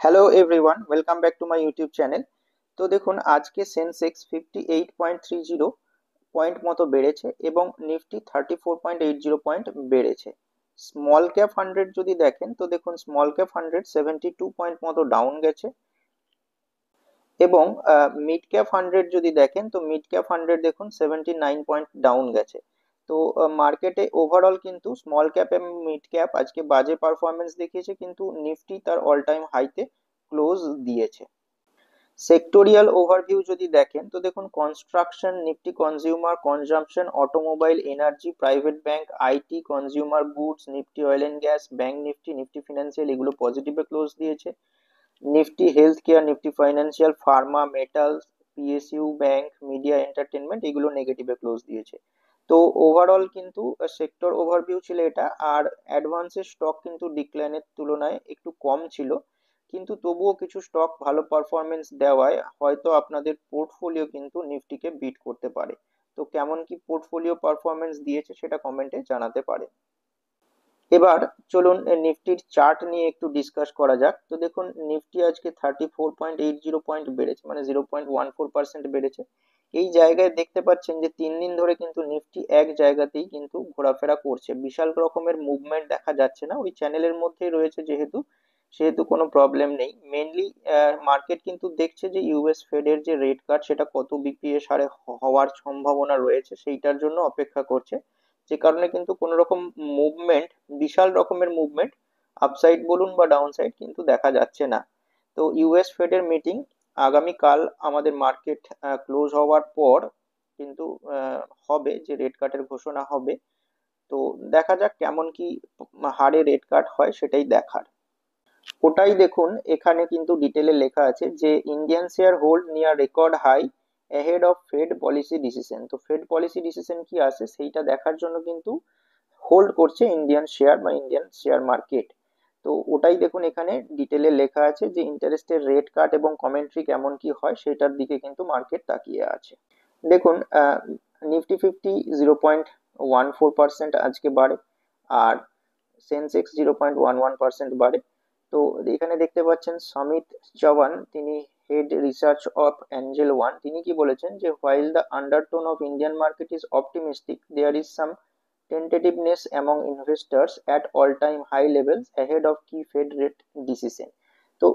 Hello everyone, welcome back to my YouTube channel. তো দেখুন, আজকে সেন্সেক্স 58.30 পয়েন্ট মতো বেড়েছে এবং নিফটি 34.80 পয়েন্ট বেড়েছে। স্মল ক্যাপ হান্ড্রেড যদি দেখেন, তো দেখুন স্মল ক্যাপ হান্ড্রেড 72 পয়েন্ট মতো ডাউন গেছে এবং মিড ক্যাপ হান্ড্রেড যদি দেখেন, তো মিড ক্যাপ হান্ড্রেড দেখুন 79 পয়েন্ট ডাউন গেছে। তো মার্কেটে ওভারঅল কিন্তু স্মল ক্যাপ এবং মিড ক্যাপ আজকে বাজে পারফরমেন্স দেখিয়েছে, কিন্তু নিফটি তার অল টাইম হাইতে ক্লোজ দিয়েছে। সেক্টোরিয়াল ওভারভিউ যদি দেখেন, তো দেখুন construction, Nifty consumer, consumption, automobile, energy, private bank, IT, consumer goods, Nifty oil and gas, bank Nifty, Nifty financial, এগুলো পজিটিভে ক্লোজ দিয়েছে। Nifty health care, Nifty financial, pharma, metals, PSU bank, media entertainment, এগুলো নেগেটিভে close দিয়েছে। তো overall কিন্তু sector overview ছিল এটা। আর অ্যাডভান্সের স্টক কিন্তু ডিক্লাইনের তুলনায় একটু কম ছিল, কিন্তু তবুও কিছু স্টক ভালো পারফরমেন্স দেওয়ায় হয়তো আপনাদের পোর্টফোলিও কিন্তু নিফটিকে বিট করতে পারে। তো কেমন কি পোর্টফোলিও পারফরমেন্স দিয়েছে সেটা কমেন্টে জানাতে পারে। এবার চলুন নিফটির চার্ট নিয়ে একটু ডিসকাস করা যাক। তো দেখুন, নিফটি আজকে 34.80 পয়েন্ট বেড়েছে, মানে 0.14% বেড়েছে। এই জায়গায় দেখতে পাচ্ছেন যে 3 দিন ধরে কিন্তু নিফটি এক জায়গাতেই কিন্তু ঘোরাফেরা করছে, বিশাল রকমের মুভমেন্ট দেখা যাচ্ছে না। ওই চ্যানেলের মধ্যেই রয়েছে যেহেতু, সেহেতু কোনো প্রবলেম নেই। মেনলি মার্কেট কিন্তু দেখছে যে ইউএস ফেডের যে রেট কাট সেটা কত বিপিএস হারে হওয়ার সম্ভাবনা রয়েছে, সেইটার জন্য অপেক্ষা করছে। যে কারণে কিন্তু কোনো রকম মুভমেন্ট, বিশাল রকমের মুভমেন্ট আপসাইড বলুন বা ডাউন সাইড কিন্তু দেখা যাচ্ছে না। তো ইউএস ফেডের মিটিং আগামীকাল আমাদের মার্কেট ক্লোজ হওয়ার পর কিন্তু হবে, যে রেট কাটের ঘোষণা হবে। তো দেখা যাক কেমন কি হারে রেট কাট হয়, সেটাই দেখার। ওটাই দেখুন, এখানে কিন্তু ডিটেলে লেখা আছে যে Indian share hold near record high ahead of Fed policy decision. তো ফেড পলিসি ডিসিশন কি আসে সেইটা দেখার জন্য কিন্তু হোল্ড করছে ইন্ডিয়ান শেয়ার বা ইন্ডিয়ান শেয়ার মার্কেট। তো ওটাই দেখুন, এখানে ডিটেলে লেখা আছে যে ইন্টারেস্টের রেট কাট এবং কমেন্ট্রি কেমন কি হয় সেটার দিকে কিন্তু মার্কেট তাকিয়ে আছে। দেখুন, নিফটি ফিফটি 0.14% আজকে বাড়ে, আর সেন্সেক্স 0.11% বাড়ে। তো এখানে দেখতে পাচ্ছেন সমিত চৌহান, তিনি head research of Angel one, তিনি কি বলেছেন যে while the undertone of Indian market is optimistic, there is some tentativeness among investors at all-time high levels ahead of key Fed rate decision। তো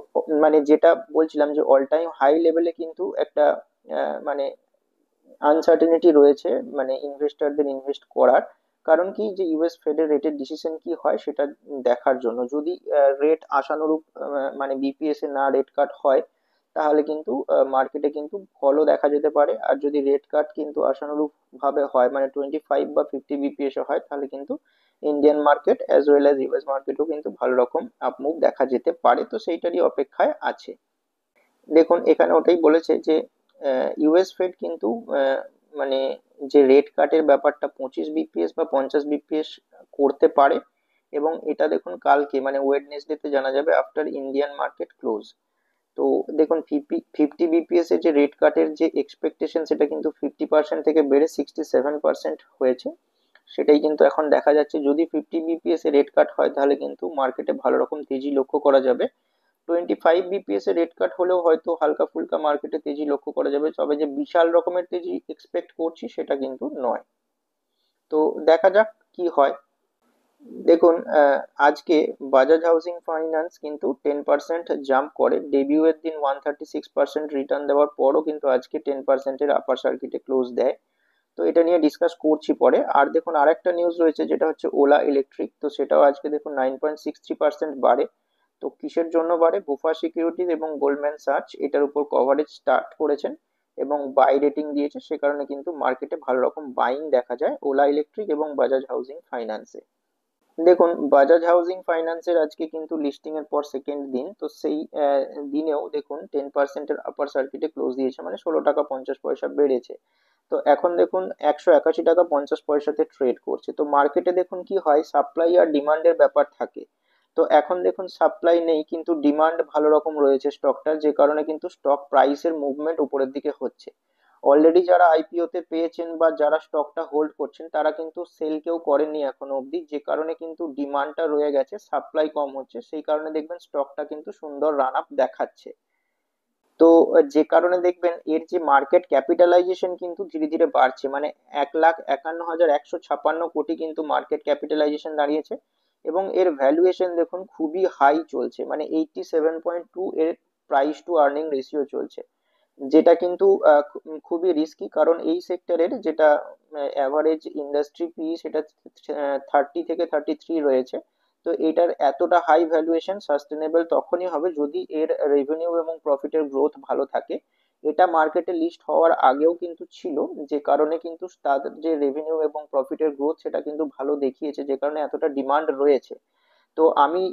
মানে যেটা বলছিলাম যে অল টাইম হাই লেভেলে কিন্তু একটা মানে আনসার্টেনিটি রয়েছে, মানে ইনভেস্টরদের ইনভেস্ট করার। কারণ কি, যে ইউএস ফেডের রেটের ডিসিশন কি হয় সেটা দেখার জন্য। যদি রেট আশানুরূপ মানে বিপিএস এ না রেট কাট হয়, তাহলে কিন্তু মার্কেটে কিন্তু ফলও দেখা যেতে পারে। আর যদি রেট কাট কিন্তু আশানুরূপ ভাবে হয়, মানে 25 বা 50 বিপিএস এ হয়, তাহলে কিন্তু Indian market as well as US মার্কেটও কিন্তু ভালো রকম আপমুভ দেখা যেতে পারে। তো সেইটারই অপেক্ষায় আছে। দেখুন, এখানে ওটাই বলেছে যে ইউএস ফেড কিন্তু মানে যে রেট কাটের ব্যাপারটা 25 বিপিএস বা 50 বিপিএস করতে পারে। এবং এটা দেখুন কালকে মানে ওয়েডনেসডে তে জানা যাবে আফটার ইন্ডিয়ান মার্কেট ক্লোজ। তো দেখুন, 50 বিপিএস এর যে রেট কাটের যে এক্সপেকটেশন, সেটা কিন্তু 50% থেকে বেড়ে 67% হয়েছে। সেটাই কিন্তু এখন দেখা যাচ্ছে, যদি 50 বিপিএস এর রেট কাট হয় তাহলে কিন্তু মার্কেটে ভালো রকম তেজি লক্ষ্য করা যাবে। 25 বিপিএস এর রেট কাট হলেও হয়তো হালকা ফুলকা মার্কেটে তেজি লক্ষ্য করা যাবে, তবে যে বিশাল রকমের তেজি এক্সপেক্ট করছি সেটা কিন্তু নয়। তো দেখা যাক কি হয়। দেখুন, আজকে বাজাজ হাউসিং ফাইন্যান্স কিন্তু 10% জাম্প করে। ডেবিউ এর দিন 136% রিটার্ন দেওয়ার পরও কিন্তু আজকে 10%-এর আপার সার্কিটে ক্লোজ দেয়। তো এটা নিয়ে ডিসকাস করছি পরে। আর দেখুন, আরেকটা নিউজ রয়েছে যেটা হচ্ছে ওলা ইলেকট্রিক। তো সেটাও আজকে দেখুন 9.63% বাড়ে। তো কিসের জন্য বাড়ে? বুফা সিকিউরিটিজ এবং গোল্ডম্যান সাচ এটার উপর কভারেজ স্টার্ট করেছেন এবং বাই রেটিং দিয়েছে, সে কারণে কিন্তু মার্কেটে ভালো রকম বাইং দেখা যায় ওলা ইলেকট্রিক এবং বাজাজ হাউসিং ফাইন্যান্সে। দেখুন, বাজাজ হাউসিং ফাইন্যান্সের আজকে কিন্তু লিস্টিং এর পর সেকেন্ড দিন। তো সেই দিনেও দেখুন 10%-এর আপার সার্কিটে ক্লোজ দিয়েছে, মানে 16 টাকা 50 পয়সা বেড়েছে। তো এখন দেখুন 181 টাকা 50 পয়সাতে ট্রেড করছে। তো মার্কেটে দেখুন কি হয়, সাপ্লাই আর ডিমান্ডের ব্যাপার থাকে। তো এখন দেখুন সাপ্লাই নেই কিন্তু ডিমান্ড ভালো রকম রয়েছে স্টকটার, যে কারণে কিন্তু স্টক প্রাইসের মুভমেন্ট উপরের দিকে হচ্ছে। অলরেডি যারা আইপিও তে পেয়েছেন বা যারা স্টকটা হোল্ড করছেন তারা কিন্তু সেল কেউ করেননি এখনো অবধি, যে কারণে কিন্তু ডিমান্ডটা রয়ে গেছে, সাপ্লাই কম হচ্ছে, সেই কারণে দেখবেন স্টকটা কিন্তু সুন্দর রান আপ দেখাচ্ছে। তো যে কারণে দেখবেন এর যে মার্কেট ক্যাপিটালাইজেশন কিন্তু ধীরে ধীরে বাড়ছে, মানে 1,51,156 কোটি কিন্তু মার্কেট ক্যাপিটালাইজেশন দাঁড়িয়েছে। এবং এর ভ্যালুয়েশন দেখুন খুবই হাই চলছে, মানে 87.2 এর প্রাইস টু আর্নিং রেশিও চলছে, যেটা কিন্তু খুবই রিস্কি, কারণ এই সেক্টরের যেটা অ্যাভারেজ ইন্ডাস্ট্রি পি সেটা 30 থেকে 33 রয়েছে। তো এটার এতটা হাই ভ্যালুয়েশন সাস্টেনেবল তখনই হবে যদি এর রেভিনিউ এবং প্রফিটের গ্রোথ ভালো থাকে। এটা মার্কেটে লিস্ট হওয়ার আগেও কিন্তু ছিল, যে কারণে কিন্তু তাদের যে রেভিনিউ এবং প্রফিটের গ্রোথ সেটা কিন্তু ভালো দেখিয়েছে, যে কারণে এতটা ডিমান্ড রয়েছে। তো আমি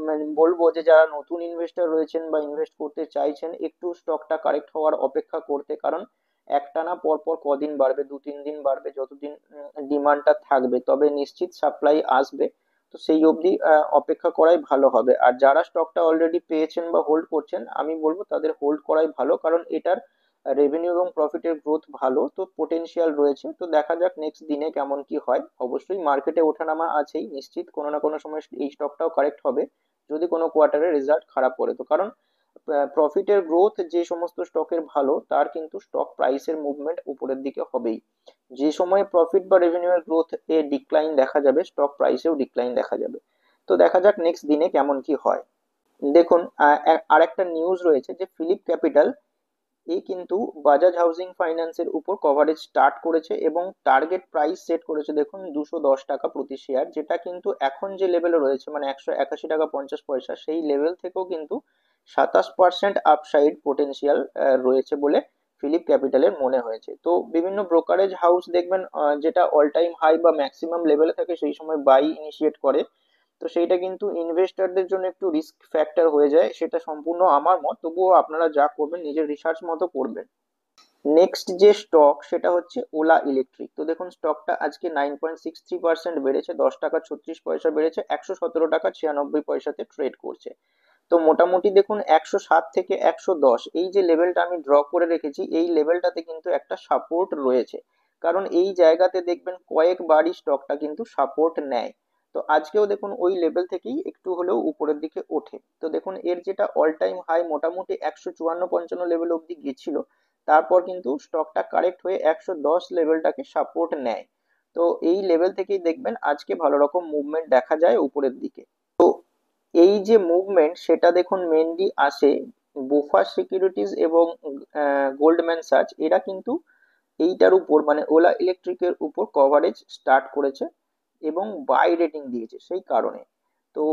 মানে বলবো যে যারা নতুন ইনভেস্টর রয়েছেন বা ইনভেস্ট করতে চাইছেন একটু স্টকটা কারেক্ট হওয়ার অপেক্ষা করতে, কারণ একটানা পর পর কদিন বাড়বে, 2-3 দিন বাড়বে, যতদিন ডিমান্ডটা থাকবে তবে নিশ্চিত সাপ্লাই আসবে। তো সেই অবধি অপেক্ষা করাই ভালো হবে। আর যারা স্টকটা অলরেডি পেয়েছেন বা হোল্ড করছেন আমি বলবো তাদের হোল্ড করাই ভালো, কারণ এটার রেভিনিউ এবং প্রফিটের গ্রোথ ভালো, তো পোটেনশিয়াল রয়েছে। তো দেখা যাক নেক্সট দিনে কেমন কি হয়, অবশ্যই মার্কেটে ওঠানামা আছেই, নিশ্চিত কোনো না কোনো সময় এই স্টকটাও কারেক্ট হবে যদি কোনো কোয়ার্টারের রেজাল্ট খারাপ করে। তো কারণ প্রফিটের গ্রোথ যে সমস্ত স্টকের ভালো তার কিন্তু স্টক প্রাইসের মুভমেন্ট উপরের দিকে হবেই। যে সময় প্রফিট বা রেভিনিউ এর গ্রোথ এ ডিক্লাইন দেখা যাবে স্টক প্রাইসেও ডিক্লাইন দেখা যাবে। তো দেখা যাক নেক্সট দিনে কেমন কি হয়। দেখুন আর একটা নিউজ রয়েছে যে ফিলিপ ক্যাপিটাল এই কিন্তু বাজাজ হাউজিং ফাইন্যান্সের উপর কভারেজ স্টার্ট করেছে এবং টার্গেট প্রাইস সেট করেছে দেখুন 210 টাকা প্রতি শেয়ার, যেটা কিন্তু এখন যে লেভেলে রয়েছে মানে 181 টাকা 50 পয়সা, সেই লেভেল থেকেও কিন্তু 27% আপসাইড পোটেনশিয়াল রয়েছে বলে ফিলিপ ক্যাপিটালের মনে হয়েছে। তো বিভিন্ন ব্রোকারেজ হাউস দেখবেন যেটা অল টাইম হাই বা ম্যাক্সিমাম লেভেলে থাকে সেই সময় বাই ইনিশিয়েট করে, তো সেইটা কিন্তু ইনভেস্টরদের জন্য একটু রিস্ক ফ্যাক্টর হয়ে যায়, সেটা সম্পূর্ণ আমার মত, তবুও আপনারা যা করবেন নিজের রিসার্চ মতো করবেন। নেক্সট যে স্টক সেটা হচ্ছে ওলা ইলেকট্রিক। তো দেখুন স্টকটা আজকে 9.63% বেড়েছে, 10 টাকা 36 পয়সা বেড়েছে, 117 টাকা 96 পয়সাতে ট্রেড করছে। তো মোটামুটি দেখুন 107 থেকে 110 এই যে লেভেলটা আমি ড্র করে রেখেছি এই লেভেলটাতে কিন্তু একটা সাপোর্ট রয়েছে, কারণ এই জায়গাতে দেখবেন কয়েকবারই স্টকটা কিন্তু সাপোর্ট নেয়। তো আজকেও দেখুন ওই লেভেল থেকেই একটু হলেও উপরের দিকে ওঠে। তো দেখুন এর যেটা অল টাইম হাই মোটামুটি 154-55 লেভেল অব্দি গিয়েছিল, তারপর কিন্তু স্টকটা কারেক্ট হয়ে 110 লেভেলটাকে সাপোর্ট নেয়। তো এই লেভেল থেকেই দেখবেন আজকে ভালো রকম মুভমেন্ট দেখা যায় উপরের দিকে। তো এই যে মুভমেন্ট সেটা দেখুন মেনলি আসে বোফা সিকিউরিটিজ এবং গোল্ডম্যান সাচ, এরা কিন্তু এইটার উপর মানে ওলা ইলেকট্রিকের উপর কভারেজ স্টার্ট করেছে এবং বাই রেটিং দিয়েছে সেই কারণে। তো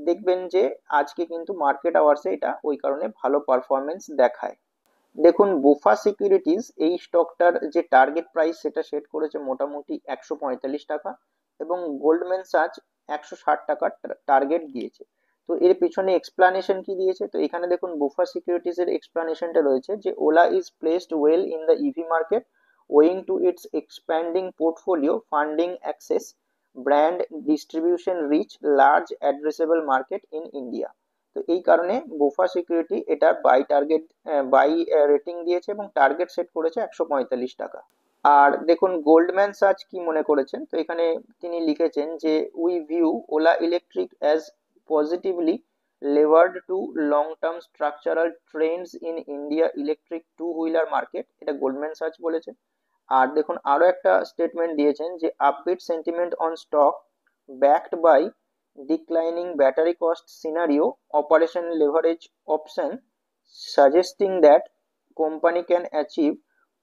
দেখবেন যে আজকে কিন্তু মার্কেট আওয়ার্সে এটা ওই কারণে ভালো পারফরমেন্স দেখায়। দেখুন বোফা সিকিউরিটিজ এই স্টকটার যে টার্গেট প্রাইস সেটা সেট করেছে মোটামুটি 145 টাকা, এবং গোল্ডম্যান সাচ 160 টাকার টার্গেট দিয়েছে। তো এর পিছনে এক্সপ্লানেশন কি দিয়েছে, তো এখানে দেখুন বোফা সিকিউরিটিজ এর এক্সপ্লানেশনটা রয়েছে যে Ola is placed well in the EV market owing to its expanding portfolio, funding access, brand distribution reach, large addressable market in India. তো এই কারণে বোফা সিকিউরিটি এটার বাই টার্গেট বাই রেটিং দিয়েছে এবং টার্গেট সেট করেছে 145 টাকা। আর দেখুন Goldman such কি মনে করেছেন, তো এখানে তিনি লিখেছেন যে we view OLA electric as positively levered to long-term structural trends in India electric two-wheeler market, এটা গোল্ডম্যান সাচ বলেছে। আর দেখুন আরো একটা স্টেটমেন্ট দিয়েছেন যে upbeat sentiment on stock backed by declining battery cost scenario, operation leverage option, suggesting that company can achieve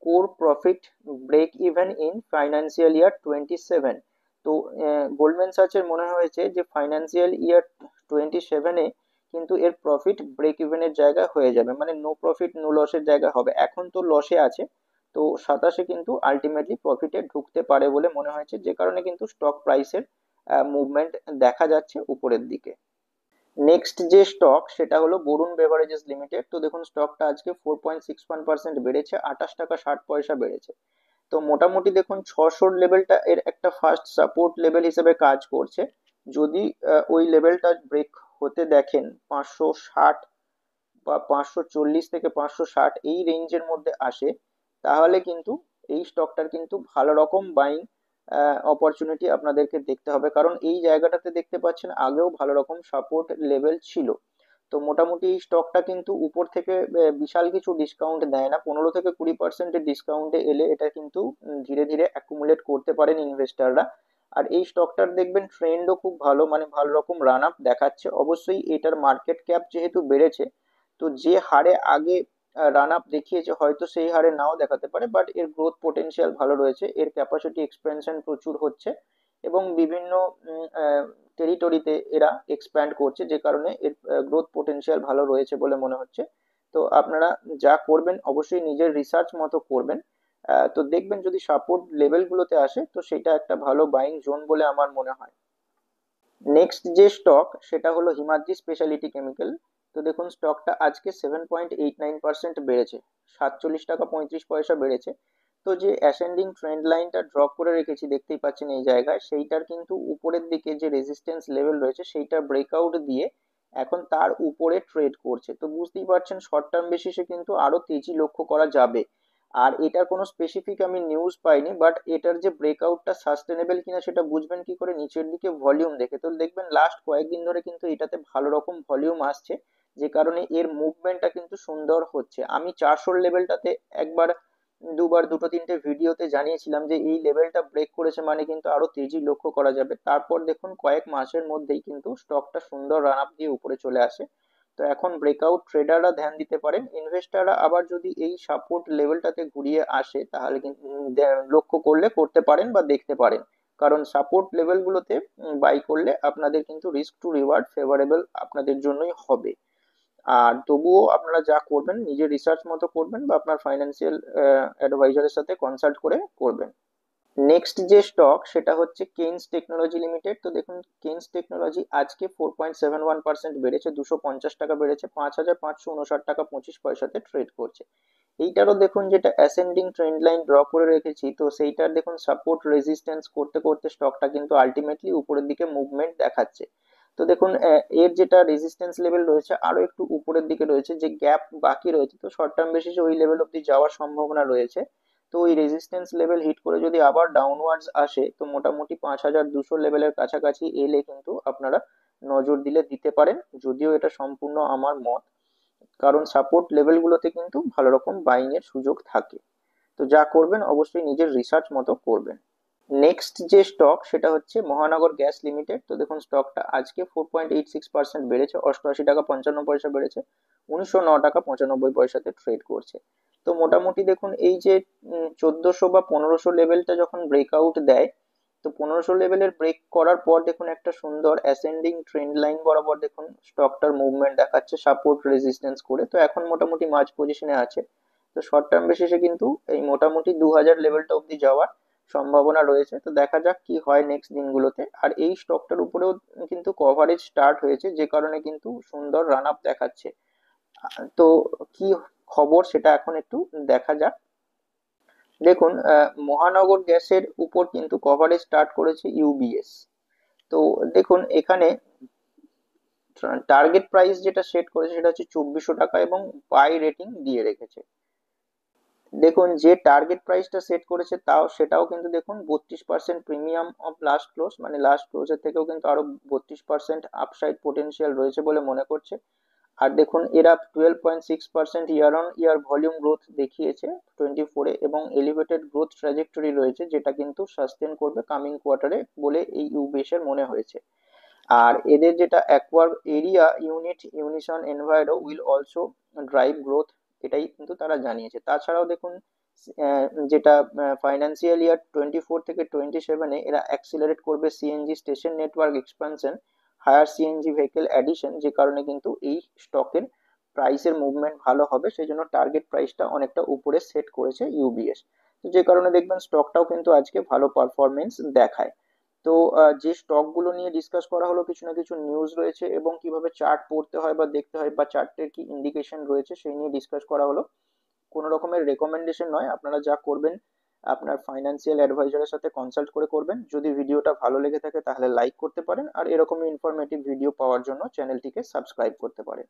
core profit break even in financial year 27। তো Goldman সাচের মনে হয়েছে যে ফাইন্যান্সিয়াল ইয়ার 27-এ কিন্তু এর প্রফিট ব্রেক ইভেনের জায়গা হয়ে যাবে, মানে নো প্রফিট নো লসের জায়গা হবে, এখন তো লসে আছে। তো 27-এ কিন্তু আলটিমেটলি প্রফিটে ঢুকতে পারে বলে মনে হয়েছে, যে কারণে কিন্তু স্টক প্রাইসের মুভমেন্ট দেখা যাচ্ছে উপরের দিকে। নেক্সট যে স্টক সেটা হলো বরুণ বেভারেজেস লিমিটেড। তো দেখুন স্টকটা আজকে 4.61% বেড়েছে, 28 টাকা 60 পয়সা বেড়েছে। তো মোটামুটি দেখুন 600 লেভেলটা এর একটা ফার্স্ট সাপোর্ট লেভেল হিসেবে কাজ করছে। যদি ওই লেভেলটা ব্রেক হতে দেখেন 560 বা 540 থেকে 560 এই রেঞ্জের মধ্যে আসে, তাহলে কিন্তু এই স্টকটার কিন্তু ভালো রকম বাইং অপরচুনিটি আপনাদেরকে দেখতে হবে, কারণ এই জায়গাটাতে দেখতে পাচ্ছেন আগেও ভালো রকম সাপোর্ট লেভেল ছিল। তো মোটামুটি এই স্টকটা কিন্তু উপর থেকে বিশাল কিছু ডিসকাউন্ট দেয় না, 15 থেকে 20% ডিসকাউন্টে এলে এটা কিন্তু ধীরে ধীরে অ্যাকুমুলেট করতে পারেন ইনভেস্টাররা। আর এই স্টকটার দেখবেন ট্রেন্ডও খুব ভালো, মানে ভালো রকম রান আপ দেখাচ্ছে। অবশ্যই এটার মার্কেট ক্যাপ যেহেতু বেড়েছে, তো যে হারে আগে রান আপ দেখিয়েছে হয়তো সেই হারে নাও দেখাতে পারে, বাট এর গ্রোথ পোটেনশিয়াল ভালো রয়েছে, এর ক্যাপাসিটি এক্সপেনশন প্রচুর হচ্ছে এবং বিভিন্ন টেরিটরিতে এরা এক্সপ্যান্ড করছে, যে কারণে এর গ্রোথ পোটেনশিয়াল ভালো রয়েছে বলে মনে হচ্ছে। তো আপনারা যা করবেন অবশ্যই নিজের রিসার্চ মতো করবেন। তো দেখবেন যদি সাপোর্ট লেভেলগুলোতে আসে তো সেটা একটা ভালো বাইং জোন বলে আমার মনে হয়। নেক্সট যে স্টক সেটা হলো হিমাদ্রি স্পেশালিটি কেমিক্যাল। তো দেখুন স্টকটা আজকে 7.89% বেড়েছে, 47 টাকা 35 পয়সা বেড়েছে। তো যে অ্যাসেন্ডিং ট্রেন্ড লাইনটা ড্রপ করে রেখেছি দেখতেই পাচ্ছেন এই জায়গায়, সেইটার কিন্তু উপরের দিকে যে রেজিস্ট্যান্স লেভেল রয়েছে সেইটা ব্রেকআউট দিয়ে এখন তার উপরে ট্রেড করছে। তো বুঝতেই পারছেন শর্ট টার্ম বেসিসে কিন্তু আরো তেজি লক্ষ্য করা যাবে। আর এটার কোনো স্পেসিফিক আমি নিউজ পাইনি, বাট এটার যে ব্রেকআউটটা সাস্টেনেবল কিনা সেটা বুঝবেন কি করে, নিচের দিকে ভলিউম দেখে। তো দেখবেন লাস্ট কয়েকদিন ধরে কিন্তু এটাতে ভালো রকম ভলিউম আসছে, যে কারণে এর মুভমেন্টটা কিন্তু সুন্দর হচ্ছে। আমি 400 লেভেলটাতে একবার দুবার দুটো তিনটে ভিডিওতে জানিয়েছিলাম যে এই লেভেলটা ব্রেক করেছে মানে কিন্তু আরো তেজি লক্ষ্য করা যাবে। তারপর দেখুন কয়েক মাসের মধ্যেই কিন্তু স্টকটা সুন্দর রান আপ দিয়ে উপরে চলে আসে। তো এখন ব্রেকআউট ট্রেডাররা ধ্যান দিতে পারেন, ইনভেস্টাররা আবার যদি এই সাপোর্ট লেভেলটাতে ঘুরিয়ে আসে তাহলে কিন্তু লক্ষ্য করলে করতে পারেন বা দেখতে পারেন, কারণ সাপোর্ট লেভেলগুলোতে বাই করলে আপনাদের কিন্তু রিস্ক টু রিওয়ার্ড ফেভারেবল আপনাদের জন্যই হবে। আর তবুও আপনারা যা করবেন নিজের রিসার্চ মতো করবেন বা আপনার ফাইন্যান্সিয়াল অ্যাডভাইজারের সাথে কনসাল্ট করে করবেন। নেক্সট যে স্টক সেটা হচ্ছে কেইনস টেকনোলজি লিমিটেড। তো দেখুন কেইনস টেকনোলজি আজকে 4.71% বেড়েছে, 250 টাকা বেড়েছে, 5,559 টাকা 25 পয়সাতে ট্রেড করছে। এইটারও দেখুন যেটা অ্যাসেন্ডিং ট্রেন্ড লাইন ড্র করে রেখেছি, তো সেইটার দেখুন সাপোর্ট রেজিস্ট্যান্স করতে করতে স্টকটা কিন্তু আলটিমেটলি উপরের দিকে মুভমেন্ট দেখাচ্ছে। তো দেখুন এর যেটা রেজিস্ট্যান্স লেভেল রয়েছে আরো একটু উপরের দিকে রয়েছে, যে গ্যাপ বাকি রয়েছে তো শর্ট টার্ম বেসিসে ওই লেভেল অব্দি যাওয়ার সম্ভাবনা রয়েছে। তো ওই রেজিস্ট্যান্স লেভেল হিট করে যদি আবার ডাউনওয়ার্ডস আসে তো মোটামুটি 5,200 লেভেলের কাছাকাছি এলে কিন্তু আপনারা নজর দিলে দিতে পারেন, যদিও এটা সম্পূর্ণ আমার মত, কারণ সাপোর্ট লেভেলগুলোতে কিন্তু ভালো রকম বাইং এর সুযোগ থাকে। তো যা করবেন অবশ্যই নিজের রিসার্চ মতো করবেন। নেক্সট যে স্টক সেটা হচ্ছে মহানগর গ্যাস লিমিটেড। তো দেখুন স্টকটা আজকে 4.86% বেড়েছে, 88 টাকা 55 পয়সা বেড়েছে, 1909 টাকা 95 পয়সাতে ট্রেড করছে। তো মোটামুটি দেখুন এই যে 1400 বা 1500 লেভেলটা যখন ব্রেকআউট দেয়, তো 1500 লেভেলের ব্রেক করার পর দেখুন একটা সুন্দর অ্যাসেন্ডিং ট্রেন্ড লাইন বরাবর দেখুন স্টকটার মুভমেন্ট দেখাচ্ছে সাপোর্ট রেজিস্ট্যান্স করে। তো এখন মোটামুটি মাঝ পজিশনে আছে। তো শর্ট টার্ম বেসিসে কিন্তু এই মোটামুটি 2000 লেভেলটা অব্দি যাওয়ার সম্ভাবনা রয়েছে। তো দেখা যাক কি হয় নেক্সট দিনগুলোতে। আর এই স্টকটার উপরেও কিন্তু কভারেজ স্টার্ট হয়েছে, যে কারণে কিন্তু সুন্দর রান আপ দেখাচ্ছে। তো কি খবর সেটা এখন একটু দেখা যাক। দেখুন মহানগর গ্যাসের উপর কিন্তু কভারেজ স্টার্ট করেছে ইউবিএস। তো দেখুন এখানে টার্গেট প্রাইস যেটা সেট করেছে সেটা হচ্ছে 2400 টাকা এবং বাই রেটিং দিয়ে রেখেছে। দেখুন যে টার্গেট প্রাইসটা সেট করেছে তাও সেটাও কিন্তু দেখুন 32% প্রিমিয়াম অফ লাস্ট ক্লোজ, মানে লাস্ট ক্লোজের থেকেও কিন্তু আরো 32% আপসাইড পোটেনশিয়াল রয়েছে বলে মনে করছে। আর দেখুন এরা 12.6% year on year volume growth দেখিয়েছে 24-এ এবং এলিভেটেড গ্রোথ ট্র্যাজেক্টরি রয়েছে, যেটা কিন্তু সাস্টেন করবে কামিং কোয়ার্টারে বলে এই ইউবিএস এর মনে হয়েছে। আর এদের যেটা acquire area unit unison enviro will also drive growth, এটাই কিন্তু তারা জানিয়েছে। তাছাড়াও দেখুন যেটা ফাইন্যান্সিয়াল ইয়ার 24 থেকে 27-এ এরা অ্যাক্সিলারেট করবে CNG station network expansion, higher CNG vehicle addition, যে কারণে কিন্তু এই স্টকের প্রাইসের মুভমেন্ট ভালো হবে, সেই জন্য টার্গেট প্রাইসটা অনেকটা উপরে সেট করেছে ইউবিএস। তো যে কারণে দেখবেন স্টকটাও কিন্তু আজকে ভালো পারফরমেন্স দেখায়। তো যে স্টক গুলো নিয়ে ডিসকাস করা হলো, কিছু না কিছু নিউজ রয়েছে এবং কিভাবে চার্ট পড়তে হয় বা দেখতে হয় বা চার্টের কি ইন্ডিকেশন রয়েছে সেই নিয়ে ডিসকাস করা হলো। কোনো রকমের রেকমেন্ডেশন নয়, আপনারা যা করবেন আপনার ফাইন্যান্সিয়াল অ্যাডভাইজারের সাথে কনসাল্ট করে করবেন। যদি ভিডিওটা ভালো লেগে থাকে তাহলে লাইক করতে পারেন, আর এরকমই ইনফরমেটিভ ভিডিও পাওয়ার জন্য চ্যানেলটিকে সাবস্ক্রাইব করতে পারেন।